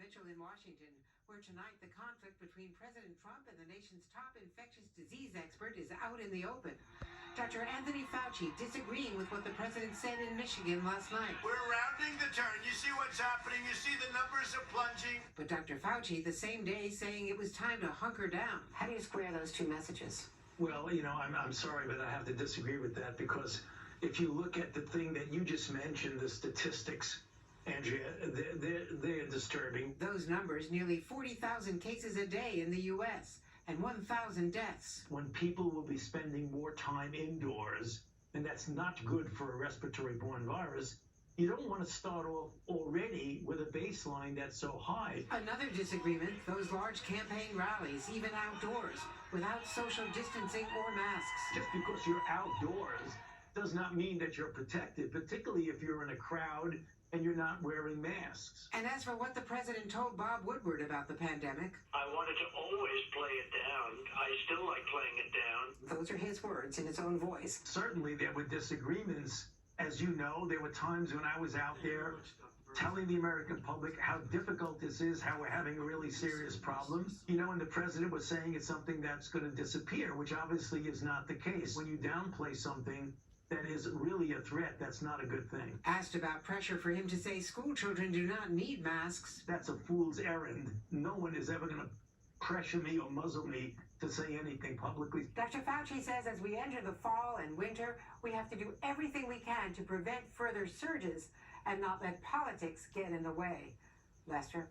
Mitchell in Washington, where tonight the conflict between President Trump and the nation's top infectious disease expert is out in the open. Dr. Anthony Fauci disagreeing with what the president said in Michigan last night. We're rounding the turn. You see what's happening. You see the numbers are plunging. But Dr. Fauci the same day saying it was time to hunker down. How do you square those two messages? Well, I'm sorry, but I have to disagree with that, because if you look at the thing that you just mentioned, the statistics, Andrea, they're disturbing. Those numbers, nearly 40,000 cases a day in the U.S. and 1,000 deaths. When people will be spending more time indoors, and that's not good for a respiratory-borne virus, you don't want to start off already with a baseline that's so high. Another disagreement, those large campaign rallies, even outdoors, without social distancing or masks. Just because you're outdoors does not mean that you're protected, particularly if you're in a crowd and you're not wearing masks. And as for what the president told Bob Woodward about the pandemic, I wanted to always play it down. I still like playing it down. Those are his words in his own voice. Certainly there were disagreements. As you know, there were times when I was out there telling the American public how difficult this is, how we're having a really serious problem. And the president was saying it's something that's going to disappear, which obviously is not the case. When you downplay something that is really a threat, that's not a good thing. Asked about pressure for him to say school children do not need masks. That's a fool's errand. No one is ever going to pressure me or muzzle me to say anything publicly. Dr. Fauci says as we enter the fall and winter, we have to do everything we can to prevent further surges and not let politics get in the way. Lester?